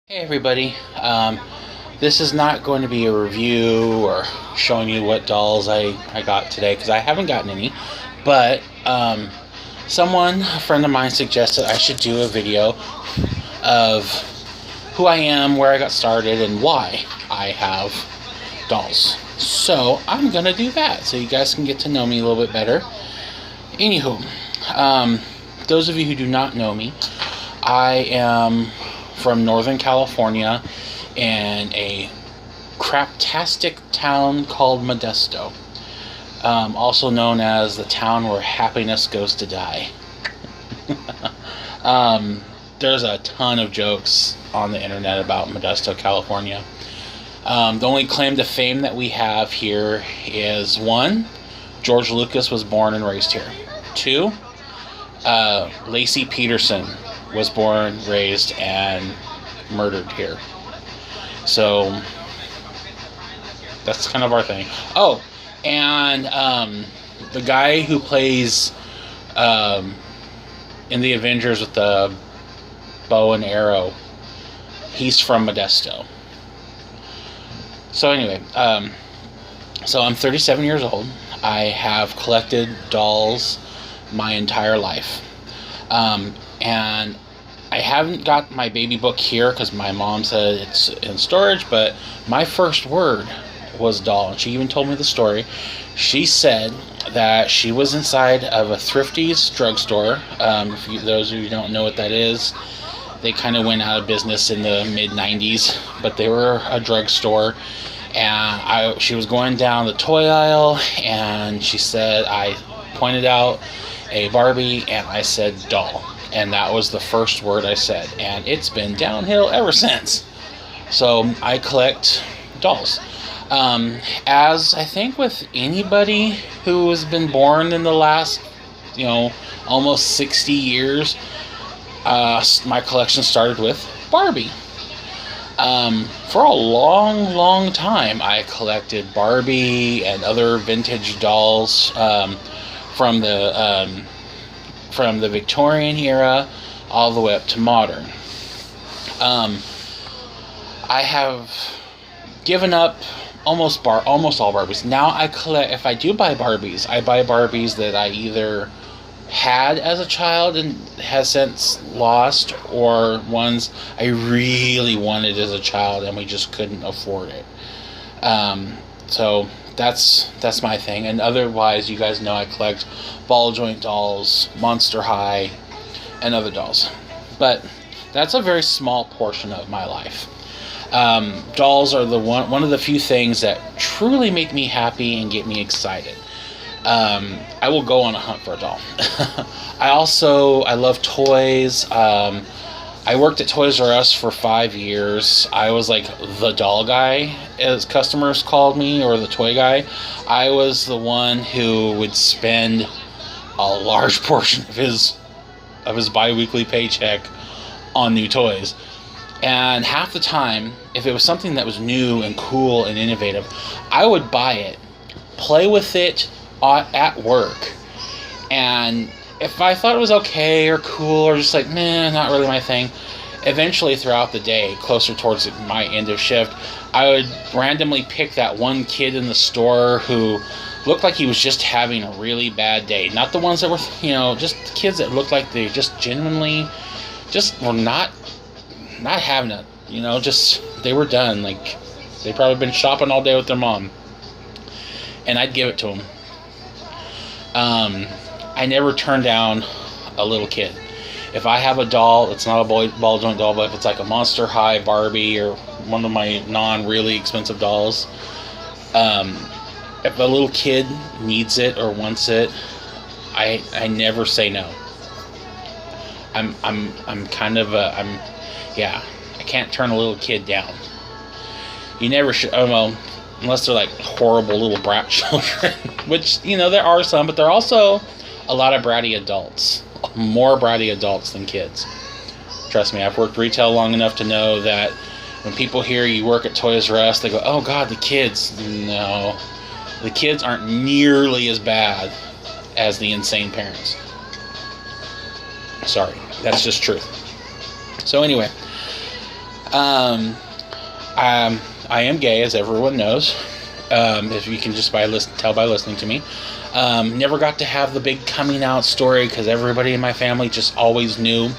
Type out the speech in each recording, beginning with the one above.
Hey everybody, this is not going to be a review or showing you what dolls I got today because I haven't gotten any, but a friend of mine suggested I should do a video of who I am, where I got started, and why I have dolls. So I'm going to do that so you guys can get to know me a little bit better. Anywho, those of you who do not know me, I am from Northern California in a craptastic town called Modesto, also known as the town where happiness goes to die. There's a ton of jokes on the internet about Modesto, California. The only claim to fame that we have here is one, George Lucas was born and raised here. Two, Lacey Peterson was born, raised, and murdered here. So that's kind of our thing. Oh, and the guy who plays in the Avengers with the bow and arrow, he's from Modesto. So anyway, so I'm 37 years old. I have collected dolls my entire life. And I haven't got my baby book here because my mom said it's in storage, but my first word was doll. And she even told me the story. She said that she was inside of a Thrifty's drugstore. Those of you who don't know what that is, they kind of went out of business in the mid-90s, but they were a drugstore. And she was going down the toy aisle, and she said, I pointed out a Barbie, and I said doll. And that was the first word I said. And it's been downhill ever since. So I collect dolls. As I think with anybody who has been born in the last, almost 60 years, my collection started with Barbie. For a long, long time, I collected Barbie and other vintage dolls from the Victorian era all the way up to modern. I have given up almost all Barbies. Now I collect. If I do buy Barbies, I buy Barbies that I either had as a child and has since lost, or ones I really wanted as a child and we just couldn't afford it. So that's my thing. And otherwise, you guys know I collect ball joint dolls, Monster High, and other dolls. But that's a very small portion of my life. Dolls are one of the few things that truly make me happy and get me excited. I will go on a hunt for a doll. I love toys. I worked at Toys R Us for 5 years. I was like the doll guy, as customers called me, or the toy guy. I was the one who would spend a large portion of his bi-weekly paycheck on new toys. And half the time, if it was something that was new and cool and innovative, I would buy it, play with it at work, and if I thought it was okay or cool or just like, not really my thing, eventually throughout the day, closer towards my end of shift, I would randomly pick that one kid in the store who looked like he was just having a really bad day. Not the ones that were, just kids that looked like they just genuinely just were not having it, just they were done. Like, they probably been shopping all day with their mom. And I'd give it to them. I never turn down a little kid. If I have a doll, it's not a ball joint doll, but if it's like a Monster High Barbie or one of my non-really expensive dolls, if a little kid needs it or wants it, I never say no. I can't turn a little kid down. You never should. Well, unless they're like horrible little brat children, which, there are some, but there are also a lot of bratty adults. More bratty adults than kids. Trust me, I've worked retail long enough to know that when people hear you work at Toys R Us, they go, oh God, the kids. No, the kids aren't nearly as bad as the insane parents. Sorry, that's just truth. So anyway, Um, I am gay, as everyone knows. If you can just tell by listening to me. Never got to have the big coming out story because everybody in my family just always knew.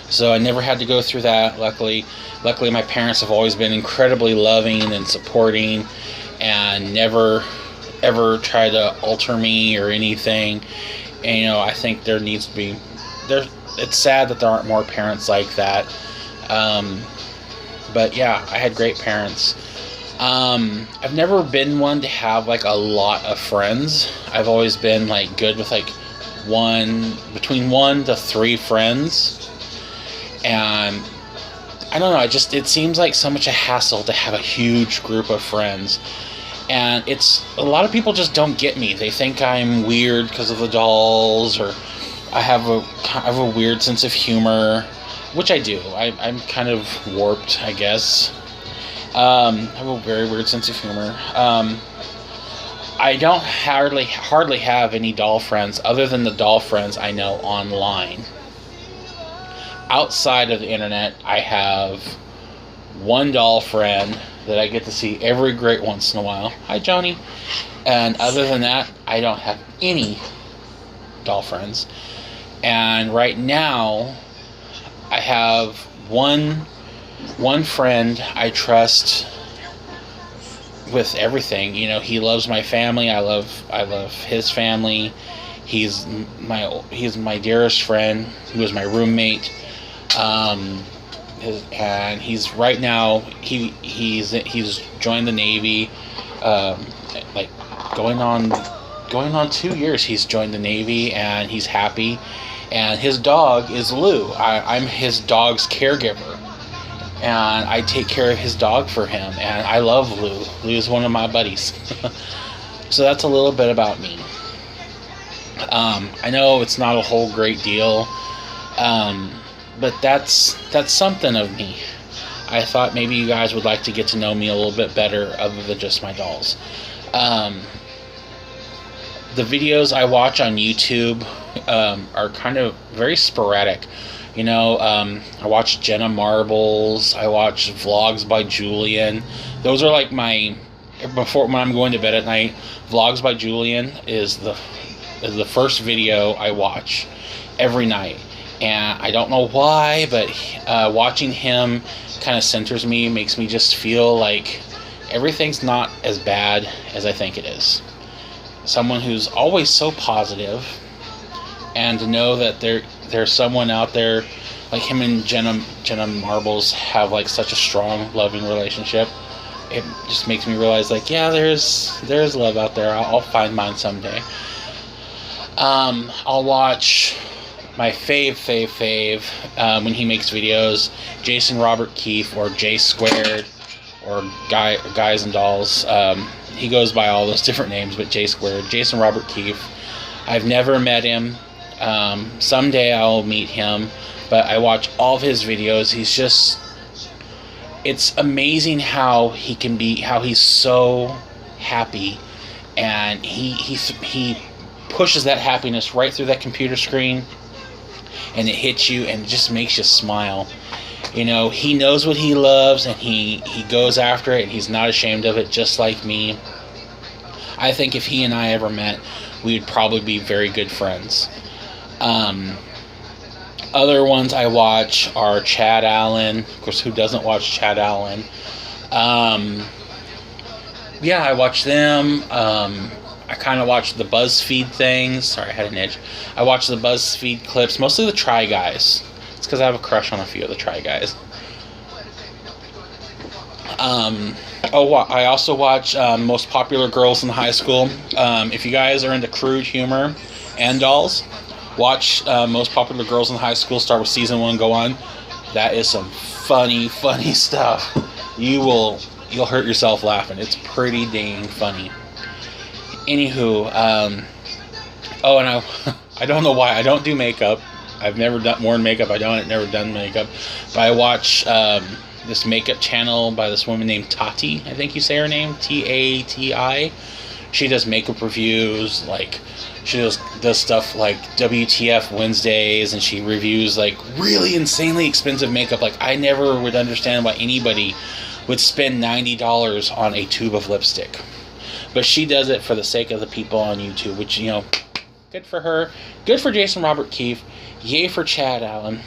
So I never had to go through that. Luckily, my parents have always been incredibly loving and supporting, and never ever try to alter me or anything. And I think there needs to be there. It's sad that there aren't more parents like that. But yeah, I had great parents. I've never been one to have like a lot of friends. I've always been like good with like between 1 to 3 friends. And I don't know, it seems like so much a hassle to have a huge group of friends. And a lot of people just don't get me. They think I'm weird because of the dolls, or I have a weird sense of humor, which I do. I'm kind of warped, I guess. I have a very weird sense of humor. I don't hardly have any doll friends other than the doll friends I know online. Outside of the internet, I have one doll friend that I get to see every great once in a while. Hi, Johnny. And other than that, I don't have any doll friends. And right now, I have one friend I trust with everything. He loves my family. I love his family. He's my dearest friend. He was my roommate. And he's right now he's joined the Navy. Like going on 2 years. He's joined the Navy and he's happy. And his dog is Lou. I'm his dog's caregiver. And I take care of his dog for him. And I love Lou. Lou is one of my buddies. So that's a little bit about me. I know it's not a whole great deal. But that's something of me. I thought maybe you guys would like to get to know me a little bit better other than just my dolls. The videos I watch on YouTube are kind of very sporadic. I watch Jenna Marbles. I watch vlogs by Julian. Those are like before when I'm going to bed at night. Vlogs by Julian is the first video I watch every night. And I don't know why, but watching him kind of centers me, makes me just feel like everything's not as bad as I think it is. Someone who's always so positive, and to know that there's someone out there like him and Jenna Marbles have like such a strong, loving relationship. It just makes me realize, like, yeah, there's love out there. I'll find mine someday. I'll watch my fave when he makes videos, Jason Robert Keefe or J Squared or Guys and Dolls. He goes by all those different names, but J Squared, Jason Robert Keefe. I've never met him. Someday I'll meet him, but I watch all of his videos. It's amazing how he's so happy, and he pushes that happiness right through that computer screen, and it hits you and it just makes you smile. He knows what he loves, and he goes after it, and he's not ashamed of it, just like me. I think if he and I ever met, we would probably be very good friends. Other ones I watch are Chad Allen. Of course, who doesn't watch Chad Allen? Yeah, I watch them. I kind of watch the BuzzFeed things. Sorry, I had an itch. I watch the BuzzFeed clips, mostly the Try Guys. It's because I have a crush on a few of the Try Guys. I also watch Most Popular Girls in High School. If you guys are into crude humor and dolls, watch Most Popular Girls in High School. Start with season 1, go on. That is some funny stuff. You'll hurt yourself laughing. It's pretty dang funny. Anywho, and I don't know why I don't do makeup. I've never worn makeup. Never done makeup. But I watch this makeup channel by this woman named Tati. I think you say her name, Tati. She does makeup reviews, like She does stuff like WTF Wednesdays, and she reviews like really insanely expensive makeup. Like, I never would understand why anybody would spend $90 on a tube of lipstick. But she does it for the sake of the people on YouTube, which, you know, good for her. Good for Jason Robert Keefe. Yay for Chad Allen.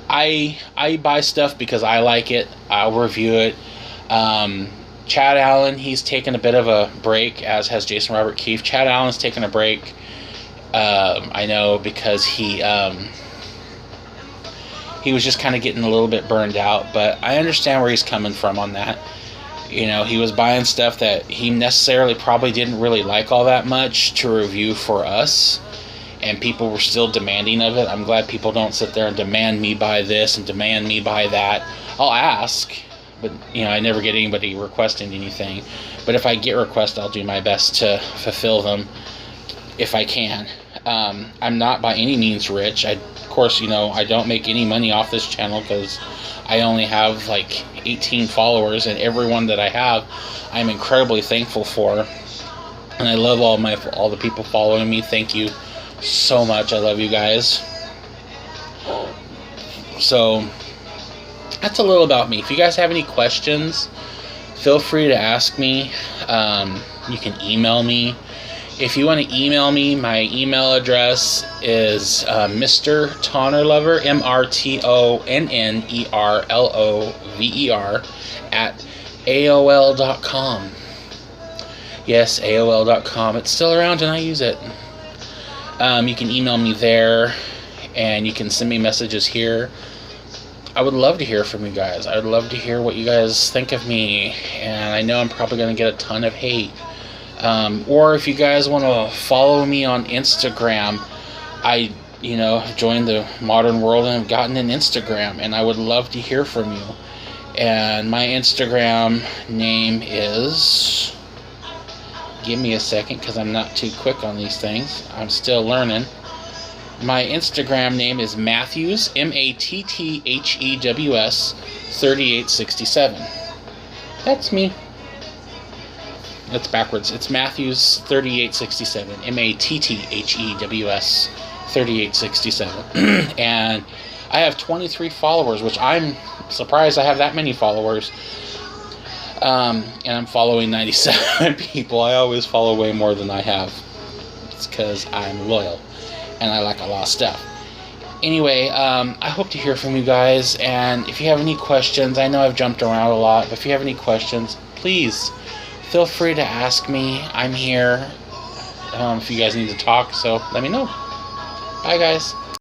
I buy stuff because I like it. I'll review it. Chad Allen, he's taken a bit of a break, as has Jason Robert Keefe. Chad Allen's taken a break. I know, because he was just kind of getting a little bit burned out, but I understand where he's coming from on that. You know, he was buying stuff that he necessarily probably didn't really like all that much to review for us, and people were still demanding of it. I'm glad people don't sit there and demand me buy this and demand me buy that. I'll ask, but, you know, I never get anybody requesting anything. But if I get requests, I'll do my best to fulfill them if I can. I'm not by any means rich. Of course, you know, I don't make any money off this channel because I only have like 18 followers, and everyone that I have, I'm incredibly thankful for. And I love all the people following me. Thank you so much. I love you guys. So that's a little about me. If you guys have any questions, feel free to ask me. You can email me. If you want to email me, my email address is Mr. Tonnerlover, MrTonnerlover, at AOL.com. Yes, AOL.com. It's still around and I use it. You can email me there, and you can send me messages here. I would love to hear from you guys. I would love to hear what you guys think of me, and I know I'm probably going to get a ton of hate. Or if you guys want to follow me on Instagram, I, have joined the modern world and have gotten an Instagram, and I would love to hear from you. And my Instagram name is... Give me a second, because I'm not too quick on these things. I'm still learning. My Instagram name is Matthews, Matthews 3867. That's me. That's backwards. It's Matthews 3867. Matthews 3867. And I have 23 followers, which I'm surprised I have that many followers. And I'm following 97 people. I always follow way more than I have. It's because I'm loyal and I like a lot of stuff. Anyway, I hope to hear from you guys. And if you have any questions, I know I've jumped around a lot, but if you have any questions, please feel free to ask me. I'm here if you guys need to talk, so let me know. Bye, guys.